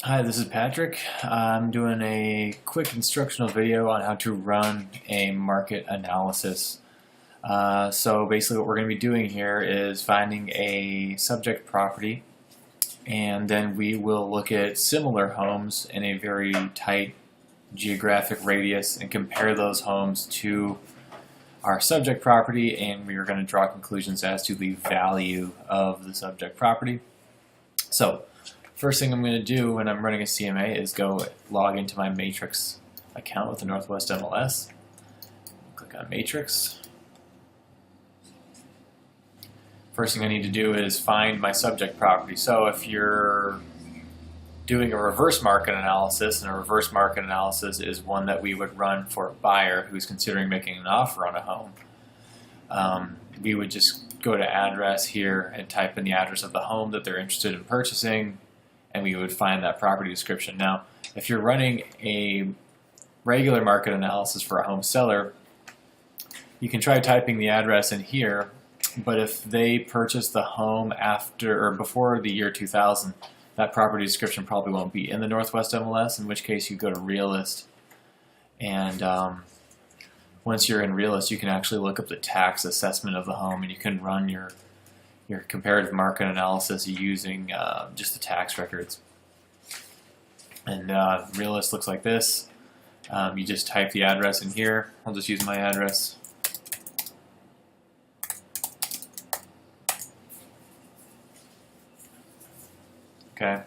Hi, this is Patrick. I'm doing a quick instructional video on how to run a market analysis. So basically what we're going to be doing here is finding a subject property, and then we will look at similar homes in a very tight geographic radius and compare those homes to our subject property, and we are going to draw conclusions as to the value of the subject property. So first thing I'm going to do when I'm running a CMA is go log into my Matrix account with the Northwest MLS. Click on Matrix. First thing I need to do is find my subject property. So if you're doing a reverse market analysis, and a reverse market analysis is one that we would run for a buyer who's considering making an offer on a home, we would just go to address here and type in the address of the home that they're interested in purchasing, and we would find that property description. Now, if you're running a regular market analysis for a home seller, you can try typing the address in here, but if they purchase the home after or before the year 2000, that property description probably won't be in the Northwest MLS, in which case you go to Realist, and once you're in Realist, you can actually look up the tax assessment of the home, and you can run your comparative market analysis using just the tax records. And Realist looks like this. You just type the address in here. I'll just use my address. Okay.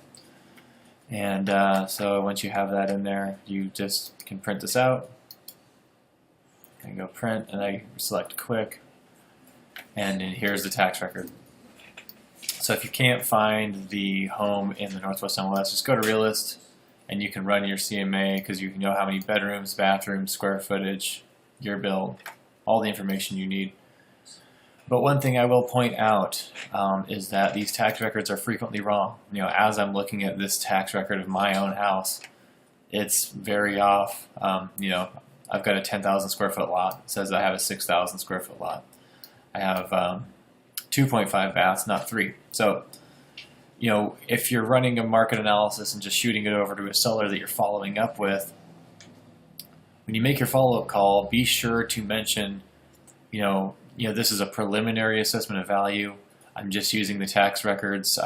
And so once you have that in there, you just can print this out. And go print, and I select quick. And then here's the tax record. So if you can't find the home in the Northwest MLS, just go to Realist, and you can run your CMA because you know how many bedrooms, bathrooms, square footage, year build, all the information you need. But one thing I will point out is that these tax records are frequently wrong. You know, as I'm looking at this tax record of my own house, it's very off. You know, I've got a 10,000 square foot lot. It says I have a 6,000 square foot lot. I have 2.5 baths, not 3. So, you know, if you're running a market analysis and just shooting it over to a seller that you're following up with, when you make your follow-up call, be sure to mention, you know, this is a preliminary assessment of value. I'm just using the tax records.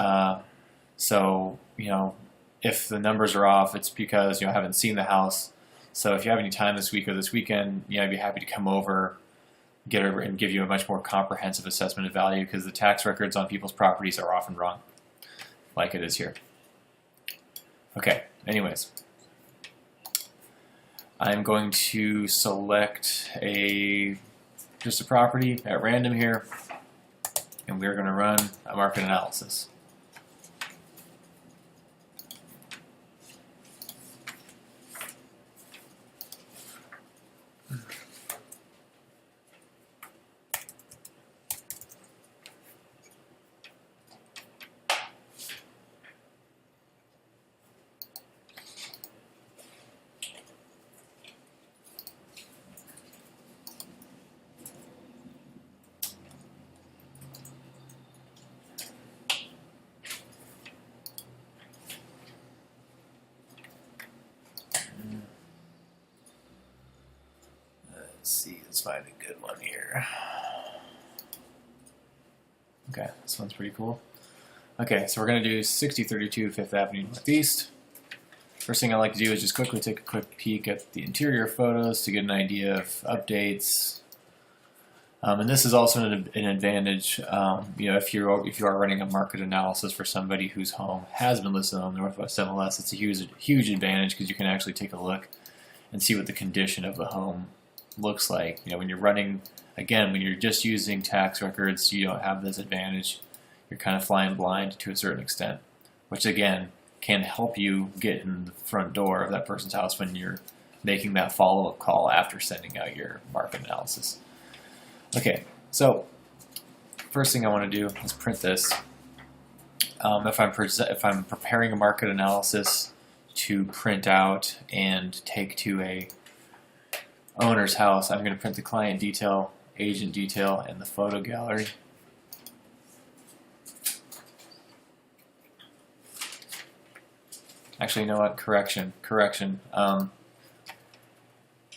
So, you know, if the numbers are off, it's because, I haven't seen the house. So if you have any time this week or this weekend, I'd be happy to come over, get over, and give you a much more comprehensive assessment of value, because the tax records on people's properties are often wrong, like it is here. Okay, anyways. I'm going to select just a property at random here, and we're going to run a market analysis. Let's see, let's find a good one here. Okay, this one's pretty cool. Okay, so we're going to do 6032 Fifth Avenue Northeast. First thing I like to do is just quickly take a quick peek at the interior photos to get an idea of updates. And this is also an advantage, if you are running a market analysis for somebody whose home has been listed on the Northwest MLS, it's a huge advantage because you can actually take a look and see what the condition of the home looks like. When you're running, again, when you're just using tax records, you don't have this advantage. You're kind of flying blind to a certain extent, which again can help you get in the front door of that person's house when you're making that follow-up call after sending out your market analysis. Okay, so first thing I want to do is print this. If I'm preparing a market analysis to print out and take to a owner's house, I'm going to print the client detail, agent detail, and the photo gallery. Actually, you know what? Correction.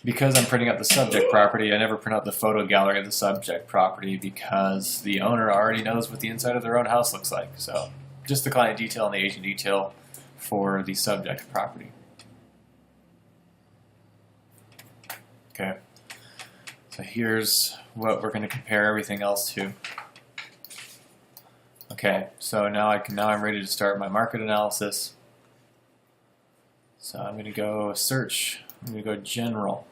Because I'm printing out the subject property, I never print out the photo gallery of the subject property because the owner already knows what the inside of their own house looks like. So just the client detail and the agent detail for the subject property. Okay, so here's what we're going to compare everything else to. Okay, so now I'm ready to start my market analysis. So I'm going to go search. I'm going to go general.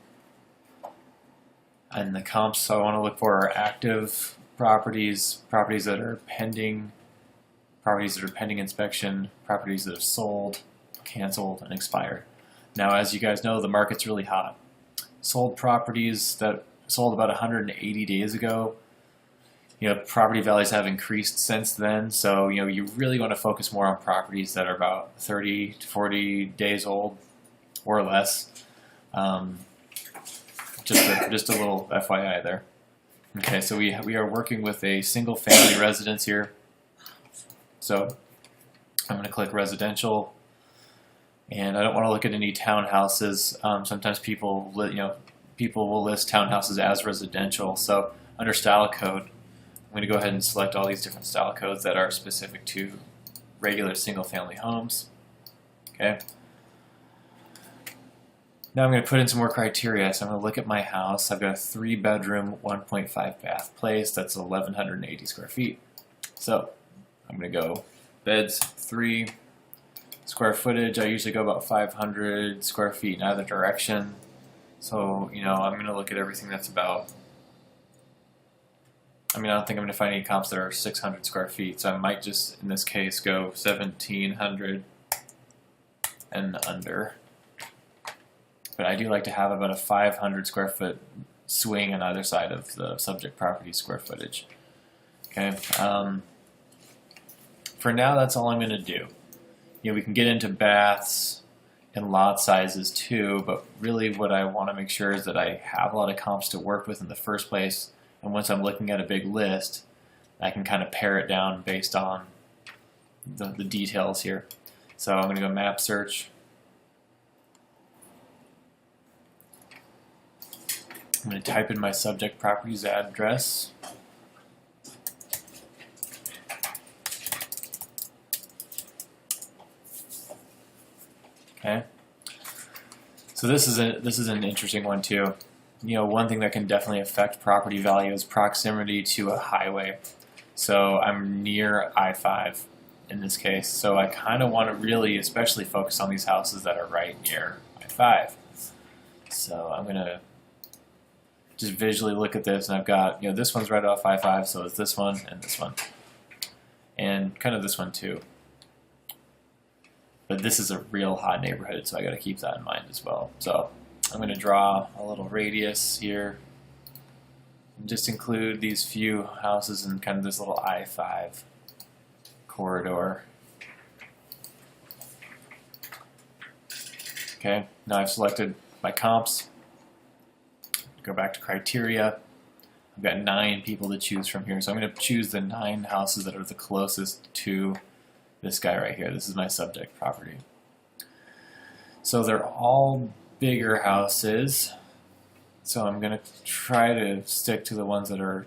And the comps I want to look for are active properties, properties that are pending inspection, properties that have sold, canceled, and expired. Now, as you guys know, the market's really hot. Sold properties that sold about 180 days ago, property values have increased since then, so you really want to focus more on properties that are about 30 to 40 days old or less. Just a little FYI there. Okay, so we are working with a single family residence here. So I'm going to click residential, and I don't want to look at any townhouses. Sometimes people will list townhouses as residential. So under style code, I'm going to go ahead and select all these different style codes that are specific to regular single family homes. Okay. Now I'm going to put in some more criteria. So I'm going to look at my house. I've got a 3-bedroom, 1.5 bath place. That's 1,180 square feet. So I'm going to go beds 3, square footage. I usually go about 500 square feet in either direction. So I'm going to look at everything that's about. I don't think I'm going to find any comps that are 600 square feet. So I might just in this case go 1,700 and under. But I do like to have about a 500 square foot swing on either side of the subject property square footage. Okay. For now, that's all I'm going to do. We can get into baths and lot sizes too, but really what I want to make sure is that I have a lot of comps to work with in the first place, and once I'm looking at a big list, I can kind of pare it down based on the details here. So I'm going to go map search. I'm going to type in my subject property's address. Okay. So this is an interesting one too. One thing that can definitely affect property value is proximity to a highway. So I'm near I-5 in this case. So I kind of want to really especially focus on these houses that are right near I-5. So I'm going to just visually look at this, and I've got, this one's right off I-5, so it's this one and this one. And kind of this one too. But this is a real hot neighborhood, so I got to keep that in mind as well. So I'm going to draw a little radius here and just include these few houses in kind of this little I-5 corridor. Okay, now I've selected my comps. Go back to criteria. I've got 9 people to choose from here, so I'm going to choose the 9 houses that are the closest to this guy right here. This is my subject property. So they're all bigger houses, so I'm going to try to stick to the ones that are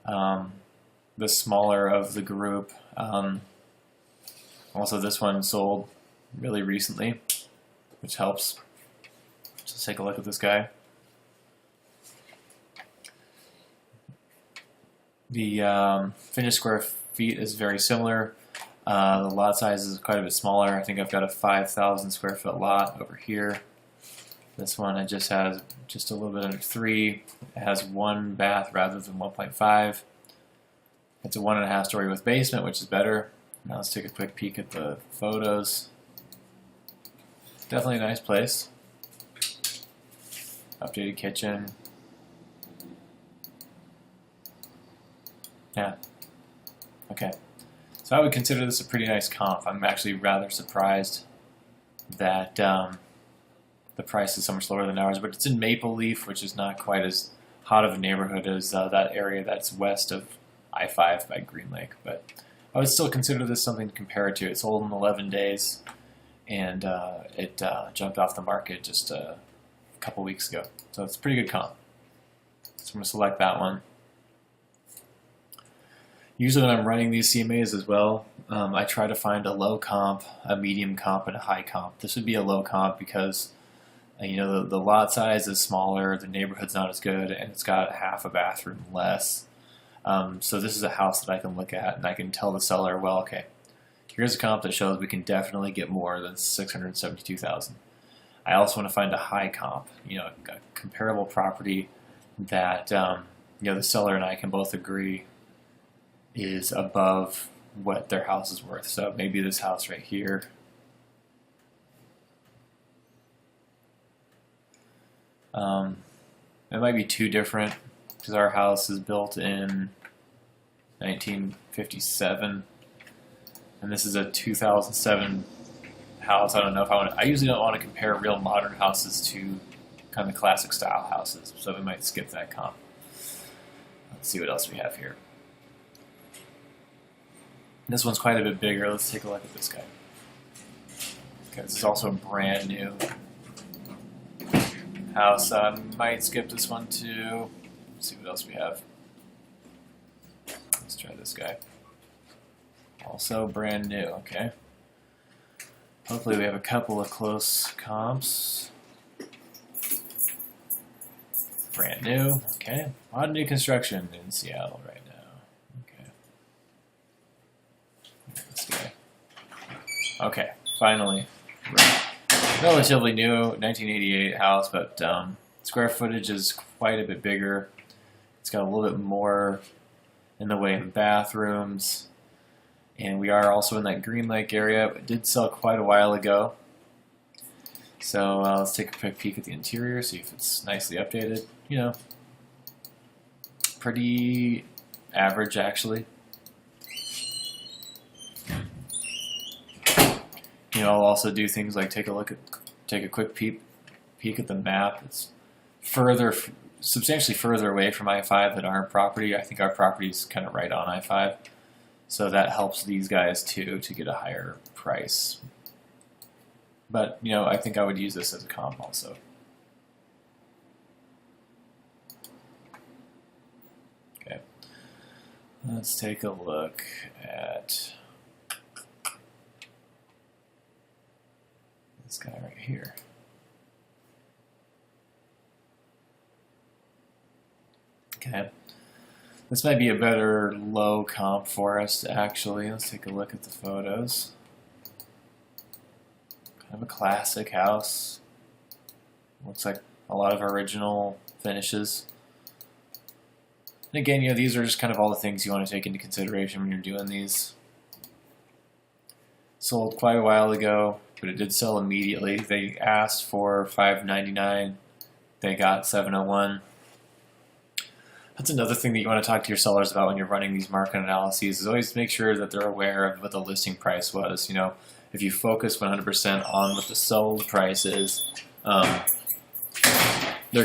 the smaller of the group. Also, this one sold really recently, which helps. Let's take a look at this guy. The finished square feet is very similar. The lot size is quite a bit smaller. I think I've got a 5,000 square foot lot over here. This one it just has just a little bit under 3. It has 1 bath rather than 1.5. It's a 1.5 story with basement, which is better. Now let's take a quick peek at the photos. Definitely a nice place. Updated kitchen. Yeah. Okay. So I would consider this a pretty nice comp. I'm actually rather surprised that the price is so much lower than ours, but it's in Maple Leaf, which is not quite as hot of a neighborhood as that area that's west of I-5 by Green Lake. But I would still consider this something to compare it to. It sold in 11 days, and it jumped off the market just a couple weeks ago. So it's a pretty good comp. So I'm going to select that one. Usually when I'm running these CMAs as well, I try to find a low comp, a medium comp, and a high comp. This would be a low comp because the lot size is smaller, the neighborhood's not as good, and it's got half a bathroom less. So this is a house that I can look at and I can tell the seller, well, okay, here's a comp that shows we can definitely get more than $672,000. I also want to find a high comp, a comparable property that the seller and I can both agree is above what their house is worth. So maybe this house right here. It might be too different because our house is built in 1957 and this is a 2007 house. I don't know if I usually don't want to compare real modern houses to kind of classic style houses, so we might skip that comp. Let's see what else we have here. This one's quite a bit bigger. Let's take a look at this guy. Okay, this is also a brand new house. Might skip this one too. Let's see what else we have. Let's try this guy. Also brand new, okay. Hopefully we have a couple of close comps. Brand new, okay. A lot of new construction in Seattle right now. Okay. This guy. Okay, finally. Relatively new, 1988 house, but square footage is quite a bit bigger. It's got a little bit more in the way of bathrooms. And we are also in that Green Lake area. It did sell quite a while ago. So let's take a quick peek at the interior, see if it's nicely updated. Pretty average actually. I'll also do things like take a quick peek at the map. It's substantially further away from I-5 than our property. I think our property is kind of right on I-5, so that helps these guys too to get a higher price. But I think I would use this as a comp also. Okay, let's take a look at this guy right here. Okay, this might be a better low comp for us actually. Let's take a look at the photos. Kind of a classic house. Looks like a lot of original finishes. And again, these are just kind of all the things you want to take into consideration when you're doing these. Sold quite a while ago, but it did sell immediately. They asked for $599. They got $701. That's another thing that you want to talk to your sellers about when you're running these market analyses, is always make sure that they're aware of what the listing price was. If you focus 100% on what the sold price is, they're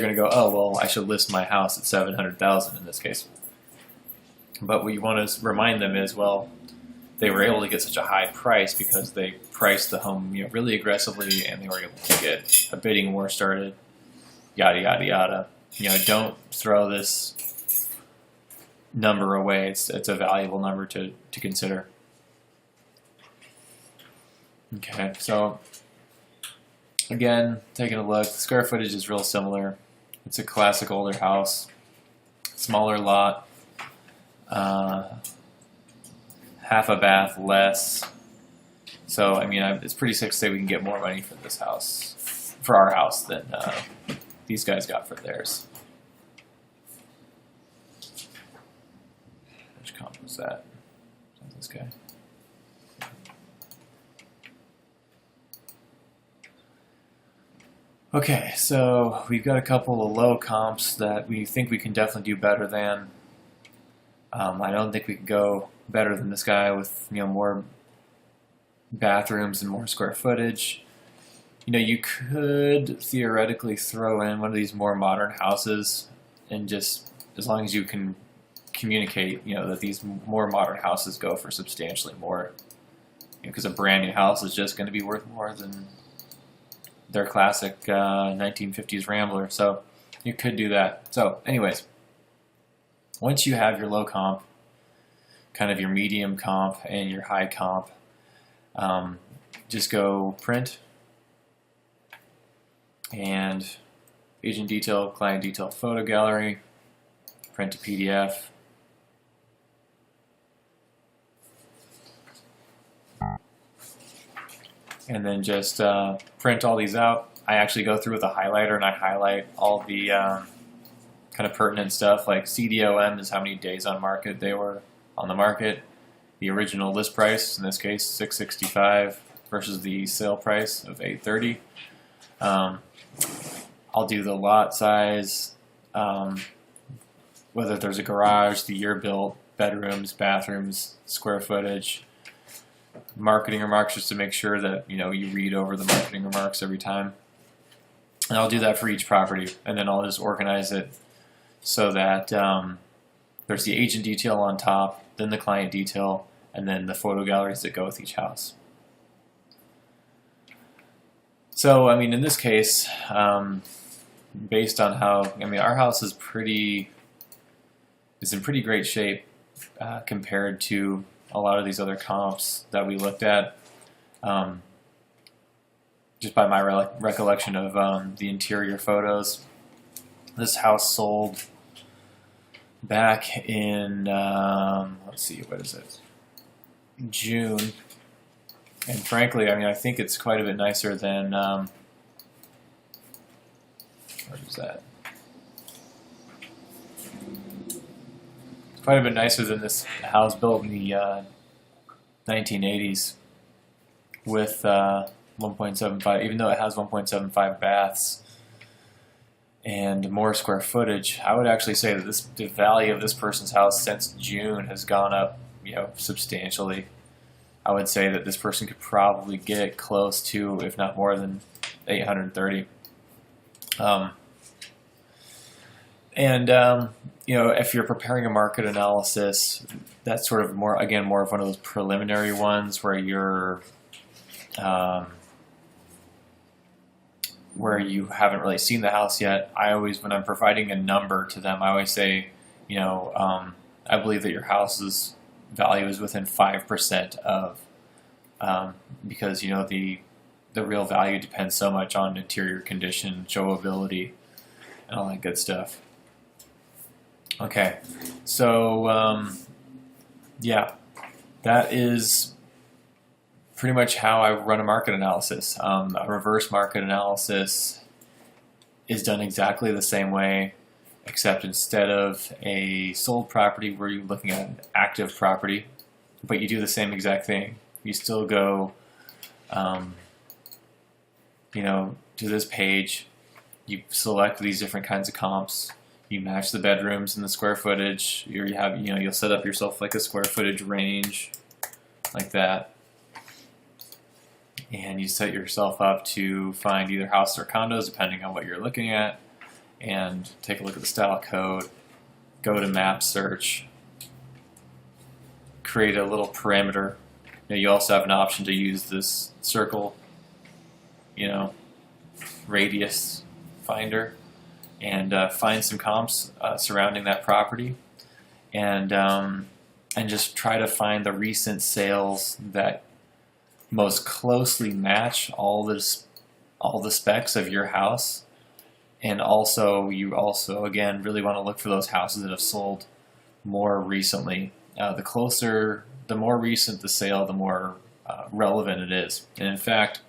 going to go, oh, well, I should list my house at $700,000 in this case. But what you want to remind them is, well, they were able to get such a high price because they priced the home really aggressively, and they were able to get a bidding war started, yada, yada, yada. Don't throw this number away. It's a valuable number to consider. Okay, so again, taking a look, the square footage is real similar. It's a classic older house, smaller lot, half a bath less. So it's pretty safe to say we can get more money for this house, for our house, than these guys got for theirs. Which comp was that? This guy. Okay, so we've got a couple of low comps that we think we can definitely do better than. I don't think we can go better than this guy with more bathrooms and more square footage. You could theoretically throw in one of these more modern houses, and just as long as you can communicate, that these more modern houses go for substantially more. because a brand new house is just going to be worth more than their classic 1950s Rambler. So you could do that. So anyways, once you have your low comp, kind of your medium comp, and your high comp, just go print and agent detail, client detail, photo gallery, print to PDF. And then just print all these out. I actually go through with a highlighter and I highlight all the kind of pertinent stuff, like CDOM is how many days on market they were on the market, the original list price, in this case $665 versus the sale price of $830. I'll do the lot size, whether there's a garage, the year built, bedrooms, bathrooms, square footage, marketing remarks, just to make sure that you read over the marketing remarks every time. And I'll do that for each property, and then I'll just organize it so that there's the agent detail on top, then the client detail, and then the photo galleries that go with each house. So, I mean, in this case, based on how, our house is in pretty great shape compared to a lot of these other comps that we looked at, just by my recollection of the interior photos. This house sold back in, let's see, what is it, June. And frankly, I think it's quite a bit nicer than, where is that? It's quite a bit nicer than this house built in the 1980s with 1.75, even though it has 1.75 baths and more square footage. I would actually say that the value of this person's house since June has gone up, substantially. I would say that this person could probably get close to, if not more than, $830. If you're preparing a market analysis, that's sort of more of one of those preliminary ones where you haven't really seen the house yet. When I'm providing a number to them, I always say, I believe that your house's value is within 5% of, because the real value depends so much on interior condition, showability, and all that good stuff. Okay, so yeah, that is pretty much how I run a market analysis. A reverse market analysis is done exactly the same way, except instead of a sold property where you're looking at an active property, but you do the same exact thing. You still go, to this page, you select these different kinds of comps, you match the bedrooms and the square footage, you'll set up yourself like a square footage range, like that. And you set yourself up to find either houses or condos, depending on what you're looking at, and take a look at the style code, go to map search, create a little parameter. You also have an option to use this circle, radius finder, and find some comps surrounding that property, and just try to find the recent sales that most closely match all the specs of your house. And you again really want to look for those houses that have sold more recently. The more recent the sale, the more relevant it is. And in fact,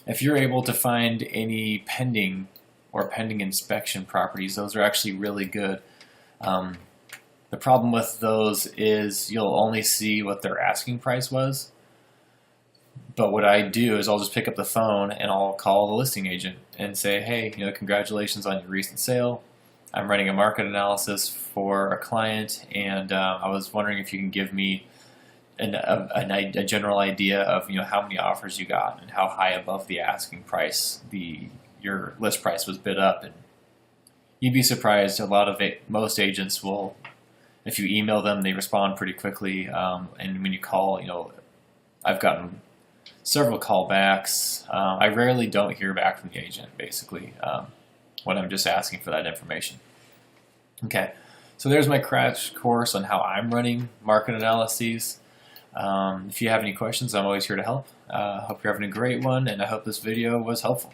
if you're able to find any pending inspection properties, those are actually really good. The problem with those is you'll only see what their asking price was. But what I do is I'll just pick up the phone and I'll call the listing agent and say, hey, congratulations on your recent sale. I'm running a market analysis for a client, and I was wondering if you can give me a general idea of how many offers you got and how high above the asking price your list price was bid up. And you'd be surprised. Most agents will, if you email them, they respond pretty quickly, and when you call, I've gotten several callbacks. I rarely don't hear back from the agent, basically, when I'm just asking for that information. Okay, so there's my crash course on how I'm running market analyses. If you have any questions, I'm always here to help. Hope you're having a great one, and I hope this video was helpful.